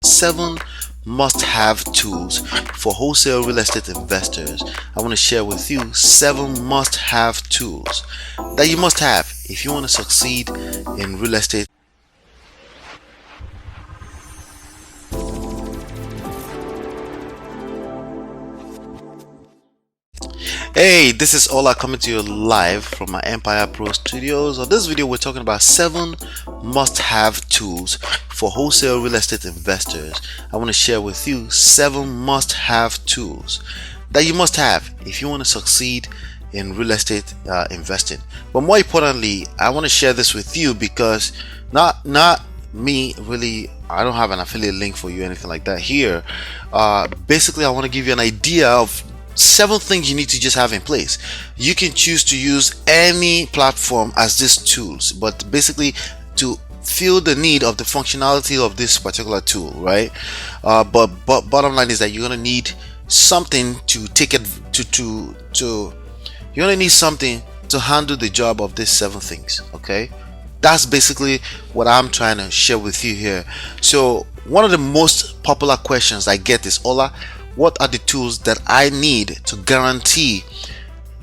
7 must-have tools for wholesale real estate investors. I want to share with you 7 must-have tools that you must have if you want to succeed in real estate. Hey, this is Ola coming to you live from my myEmpirePRO studios. On this video, we're talking about 7 must-have tools for wholesale real estate investors. I want to share with you 7 must-have tools that you must have if you want to succeed in real estate investing. But more importantly, I want to share this with you because not me really, I don't have an affiliate link for you, anything like that here. Basically, I want to give you an idea of 7 things you need to just have in place. You can choose to use any platform as these tools, but basically to fill the need of the functionality of this particular tool, right? But bottom line is that you're gonna need something to take it you're gonna need something to handle the job of these 7 things. Okay, that's basically what I'm trying to share with you here. So one of the most popular questions I get is, Ola, what are the tools that I need to guarantee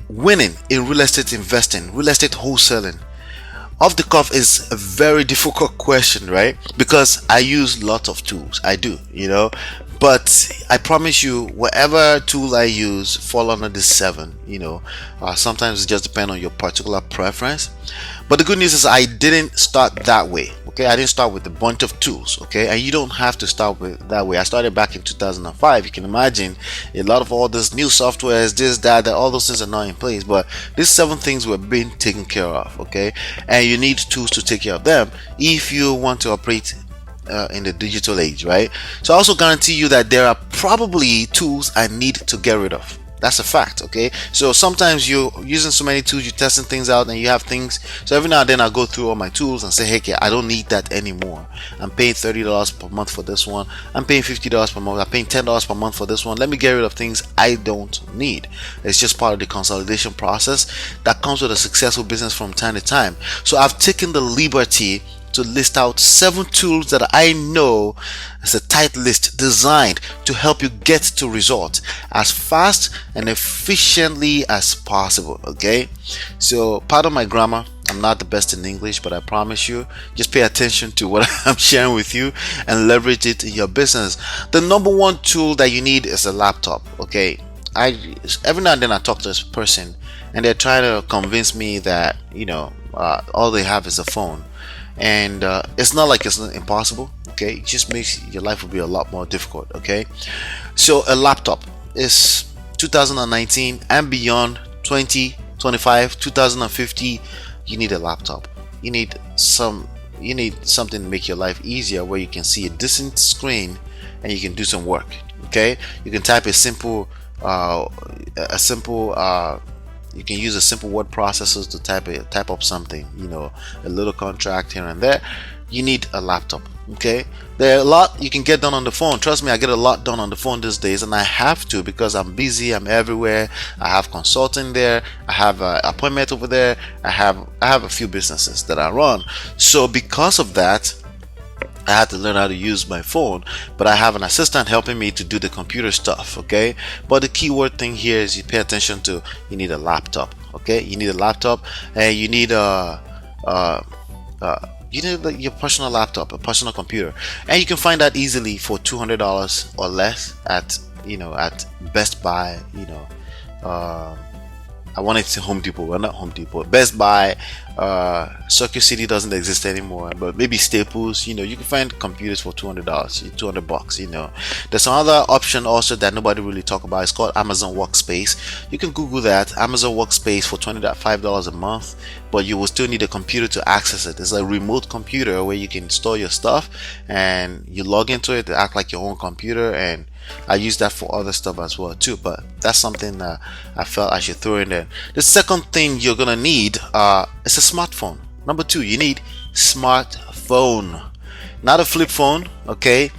winning in real estate investing, real estate wholesaling? Off the cuff is a very difficult question, right? Because I use lots of tools. I do, but I promise you, whatever tool I use fall under the 7. Sometimes it just depends on your particular preference. But the good news is I didn't start that way. Okay, I didn't start with a bunch of tools. Okay, and you don't have to start with that way. I started back in 2005. You can imagine a lot of all this new softwares, this, that, all those things are not in place. But these 7 things were being taken care of. Okay, and you need tools to take care of them if you want to operate in the digital age, right? So I also guarantee you that there are probably tools I need to get rid of. That's a fact. Okay, so sometimes you're using so many tools, you're testing things out, and you have things. So every now and then I go through all my tools and say, hey, I don't need that anymore. I'm paying $30 per month for this one. I'm paying $50 per month. I'm paying $10 per month for this one. Let me get rid of things I don't need. It's just part of the consolidation process that comes with a successful business from time to time. So I've taken the liberty to list out 7 tools that I know is a tight list designed to help you get to results as fast and efficiently as possible. Okay, so pardon my grammar, I'm not the best in English, but I promise you, just pay attention to what I'm sharing with you and leverage it in your business. The number 1 tool that you need is a laptop. Okay, every now and then I talk to this person and they're trying to convince me that all they have is a phone. And it's not like it's impossible. Okay, it just makes your life will be a lot more difficult. Okay, so a laptop is 2019 and beyond, 2025, 2050. You need a laptop. You need something to make your life easier, where you can see a decent screen and you can do some work. Okay, you can type you can use a simple word processor to type up something, a little contract here and there. You need a laptop. Okay, there are a lot you can get done on the phone. Trust me, I get a lot done on the phone these days, and I have to because I'm busy. I'm everywhere. I have consulting there. I have an appointment over there. I have a few businesses that I run. So because of that, I had to learn how to use my phone, but I have an assistant helping me to do the computer stuff. Okay, but the keyword thing here is you pay attention to, you need a laptop. Okay, you need a laptop, and you need your personal laptop, a personal computer, and you can find that easily for $200 or less at Best Buy. I wanted to say Home Depot, well, not Home Depot, Best Buy. Circuit City doesn't exist anymore, but maybe Staples. You can find computers for $200, $200. There's another option also that nobody really talk about. It's called Amazon Workspace. You can Google that, Amazon Workspace, for $25 a month, but you will still need a computer to access it. It's a remote computer where you can store your stuff and you log into it to act like your own computer, and I use that for other stuff as well too, but that's something that I felt I should throw in there. The second thing you're gonna need is a smartphone. Number 2, you need smartphone, not a flip phone. Okay,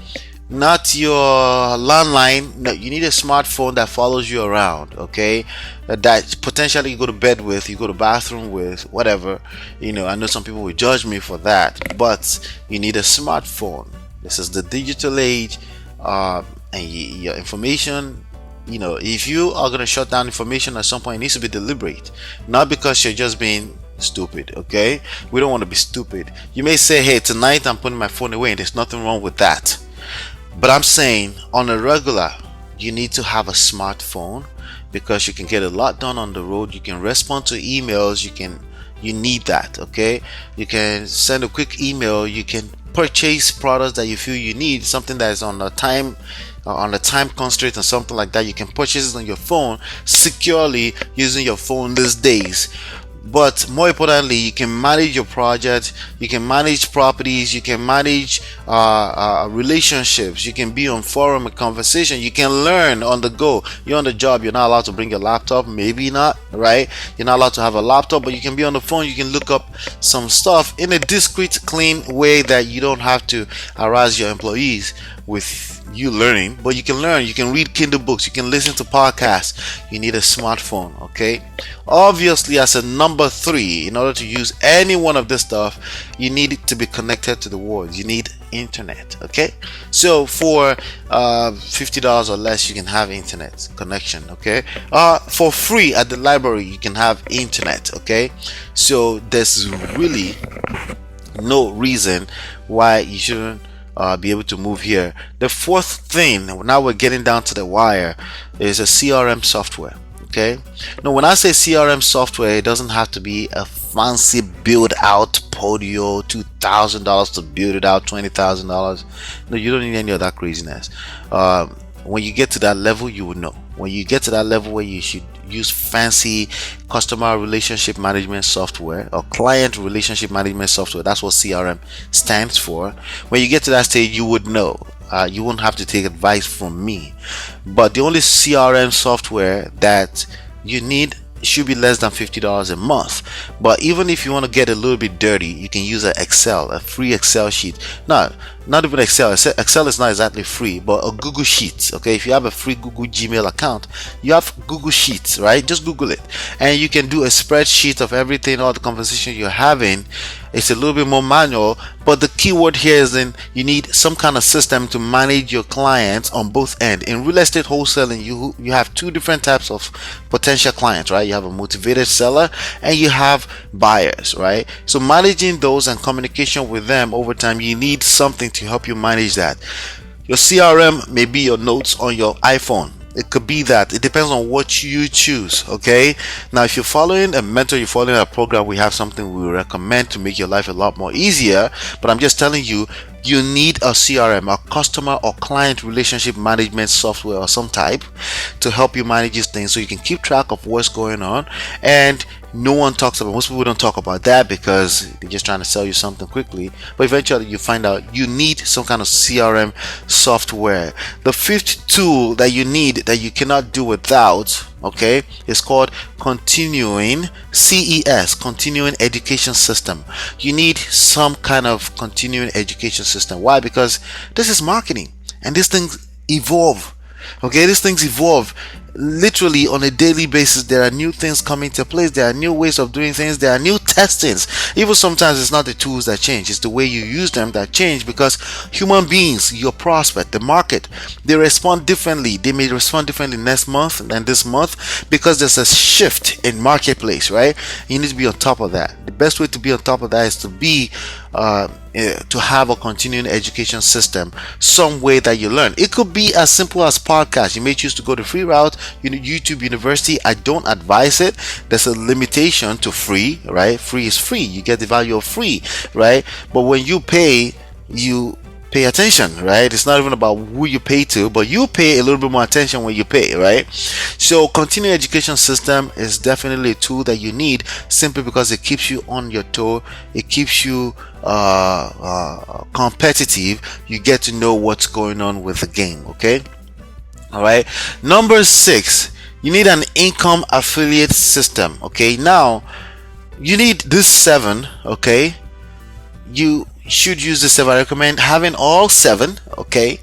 not your landline. No, you need a smartphone that follows you around. Okay, that potentially you go to bed with, you go to bathroom with, whatever. I know some people will judge me for that, but you need a smartphone. This is the digital age, and your information, if you are going to shut down information at some point, it needs to be deliberate, not because you're just being stupid. Okay, we don't want to be stupid. You may say, hey, tonight I'm putting my phone away, and there's nothing wrong with that, but I'm saying on a regular, you need to have a smartphone, because you can get a lot done on the road. You can respond to emails. You need that. Okay, you can send a quick email. You can purchase products that you feel you need, something that is on a time constraint or something like that. You can purchase it on your phone securely using your phone these days. But more importantly, you can manage your project, you can manage properties, you can manage relationships, you can be on forum and conversation, you can learn on the go. You're on the job, you're not allowed to bring your laptop, maybe not, right? You're not allowed to have a laptop, but you can be on the phone, you can look up some stuff in a discreet, clean way that you don't have to harass your employees with you learning. But you can learn, you can read Kindle books, you can listen to podcasts. You need a smartphone. Okay, obviously, as a number 3, in order to use any one of this stuff, you need it to be connected to the world. You need internet. Okay, so for $50 or less, you can have internet connection. Okay, for free at the library, you can have internet. Okay, so there's really no reason why you shouldn't be able to move here. The 4th thing, now we're getting down to the wire, is a CRM software. Okay, now when I say CRM software, it doesn't have to be a fancy build out Podio, $2,000 to build it out, $20,000. No, you don't need any of that craziness. When you get to that level, you will know. When you get to that level where you should use fancy customer relationship management software or client relationship management software, that's what CRM stands for. When you get to that stage, you would know. You won't have to take advice from me. But the only CRM software that you need should be less than $50 a month. But even if you want to get a little bit dirty, you can use an Excel, a free Excel sheet. Not even Excel. Excel is not exactly free, but a Google Sheets. Okay, if you have a free Google Gmail account, you have Google Sheets, right? Just Google it, and you can do a spreadsheet of everything, all the conversation you're having. It's a little bit more manual, but the key word here is then you need some kind of system to manage your clients on both ends. In real estate wholesaling, you have 2 different types of potential clients, right? You have a motivated seller and you have buyers, right? So managing those and communication with them over time, you need something to help you manage that. Your CRM may be your notes on your iPhone. It could be that. It depends on what you choose. Okay, now if you're following a mentor, you're following a program, we have something we recommend to make your life a lot more easier. But I'm just telling you, you need a CRM, a customer or client relationship management software of some type, to help you manage these things so you can keep track of what's going on. And no one talks about, most people don't talk about that because they're just trying to sell you something quickly, but eventually you find out you need some kind of CRM software. The 5th tool that you need, that you cannot do without, okay, is called continuing education system. You need some kind of continuing education system. Why? Because this is marketing and these things evolve. Okay, these things evolve literally on a daily basis. There are new things coming to place, there are new ways of doing things, there are new testings. Even sometimes it's not the tools that change, it's the way you use them that change, because human beings, your prospect, the market, they respond differently. They may respond differently next month than this month because there's a shift in marketplace, right? You need to be on top of that. The best way to be on top of that is to be to have a continuing education system, some way that you learn. It could be as simple as podcasts. You may choose to go the free route, YouTube University. I don't advise it. There's a limitation to free, right? Free is free. You get the value of free, right? But when you pay, you pay attention, right? It's not even about who you pay to, but you pay a little bit more attention when you pay, right? So continuing education system is definitely a tool that you need, simply because it keeps you on your toe. It keeps you competitive. You get to know what's going on with the game. Okay, all right. Number 6, you need an income affiliate system. Okay, now you need this 7. Okay, you should use this 7. I recommend having all 7. Okay,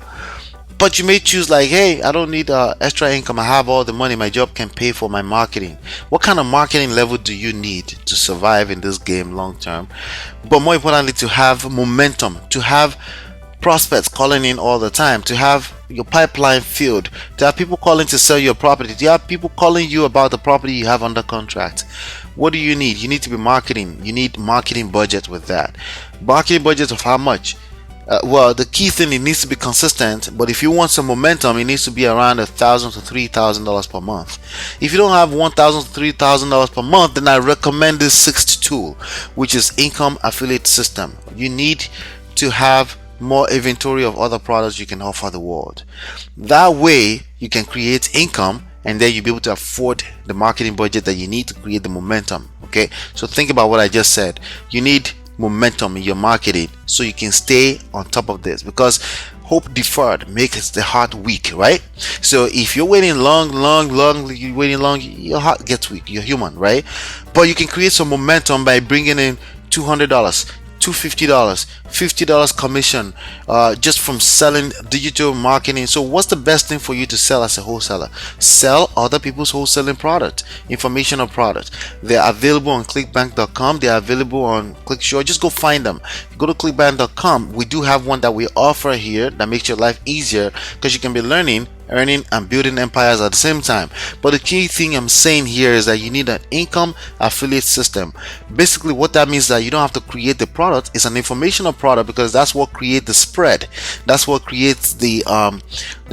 but you may choose like, hey, I don't need extra income, I have all the money, my job can pay for my marketing. What kind of marketing level do you need to survive in this game long term? But more importantly, to have momentum, to have prospects calling in all the time, to have your pipeline filled, to have people calling to sell your property, to have people calling you about the property you have under contract. What do you need? You need to be marketing. You need marketing budget with that. Marketing budget of how much? Well, the key thing, it needs to be consistent, but if you want some momentum, it needs to be around $1,000 to $3,000 per month. If you don't have $1,000 to $3,000 per month, then I recommend this sixth tool, which is income affiliate system. You need to have more inventory of other products you can offer the world. That way you can create income, and then you'll be able to afford the marketing budget that you need to create the momentum. Okay, so think about what I just said. You need momentum in your marketing so you can stay on top of this, because hope deferred makes the heart weak, right? So if you're waiting long, your heart gets weak. You're human, right? But you can create some momentum by bringing in $200, $250, $50 commission just from selling digital marketing. So what's the best thing for you to sell as a wholesaler? Sell other people's wholesaling product, informational product. They're available on clickbank.com. They're available on ClickSure. Just go find them. Go to clickbank.com. We do have one that we offer here that makes your life easier, because you can be learning, earning, and building empires at the same time. But the key thing I'm saying here is that you need an income affiliate system. Basically what that means is that you don't have to create the product. It's an informational product, because that's what creates the spread. That's what creates the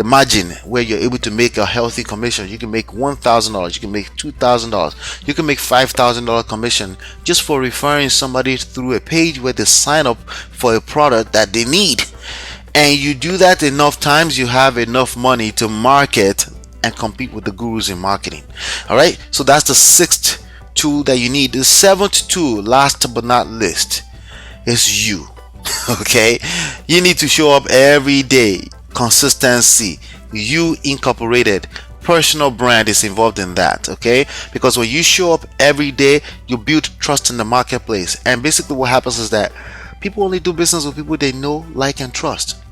margin, where you're able to make a healthy commission. You can make $1,000, you can make $2,000, you can make $5,000 commission just for referring somebody through a page where they sign up for a product that they need. And you do that enough times, you have enough money to market and compete with the gurus in marketing. All right, so that's the sixth tool that you need. The seventh tool, last but not least, is you. Okay, you need to show up every day. Consistency. You incorporated. Personal brand is involved in that. Okay, because when you show up every day, you build trust in the marketplace. And basically what happens is that people only do business with people they know, like, and trust.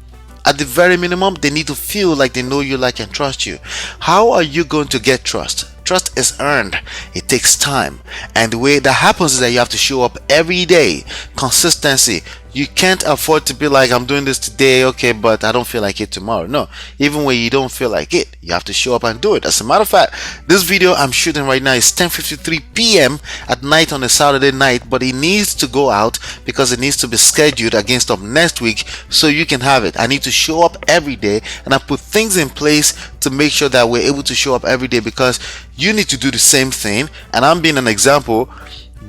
At the very minimum, they need to feel like they know you, like, and trust you. How are you going to get trust? Trust is earned. It takes time. And the way that happens is that you have to show up every day. Consistency. You can't afford to be like, I'm doing this today, okay, but I don't feel like it tomorrow. No, even when you don't feel like it, you have to show up and do it. As a matter of fact, this video I'm shooting right now is 10:53 p.m. at night on a Saturday night, but it needs to go out because it needs to be scheduled against up next week so you can have it. I need to show up every day, and I put things in place to make sure that we're able to show up every day, because you need to do the same thing, and I'm being an example.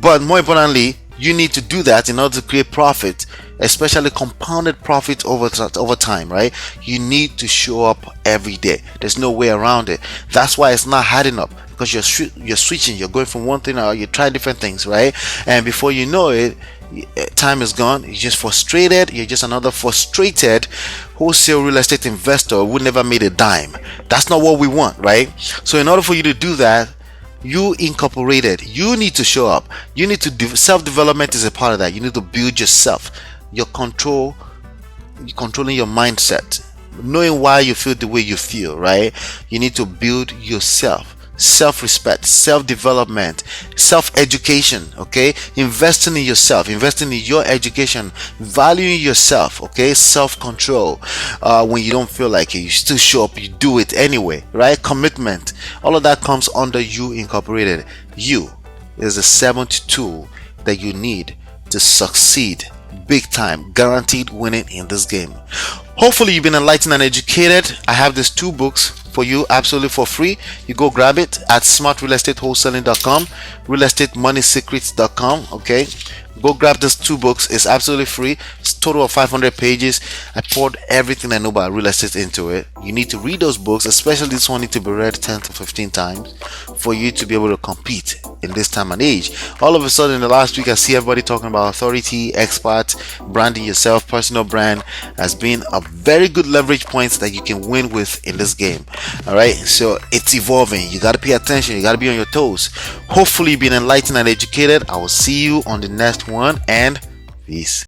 But more importantly, you need to do that in order to create profit, especially compounded profit over time, right? You need to show up every day. There's no way around it. That's why it's not hard enough, because you're switching, you're going from one thing or you're trying different things, right? And before you know it, time is gone. You're just frustrated. You're just another frustrated wholesale real estate investor who never made a dime. That's not what we want, right? So in order for you to do that, you incorporated, you need to show up. You need to self-development is a part of that. You need to build yourself, your controlling your mindset, knowing why you feel the way you feel, right? You need to build yourself. Self-respect, self-development, self-education. Okay, investing in yourself, investing in your education, valuing yourself. Okay, self-control. When you don't feel like it, you still show up, you do it anyway, right? Commitment. All of that comes under you incorporated. You is the seventh tool that you need to succeed big time, guaranteed winning in this game. Hopefully you've been enlightened and educated. I have these two books for you absolutely for free. You go grab it at smartrealestatewholesaling.com, realestatemoneysecrets.com. Okay, go grab these two books. It's absolutely free. It's a total of 500 pages. I poured everything I know about real estate into it. You need to read those books, especially this one need to be read 10 to 15 times for you to be able to compete in this time and age. All of a sudden in the last week, I see everybody talking about authority, expert, branding yourself, personal brand as being a very good leverage points that you can win with in this game. All right, so it's evolving. You got to pay attention. You got to be on your toes. Hopefully you've been enlightened and educated. I will see you on the next one, and peace.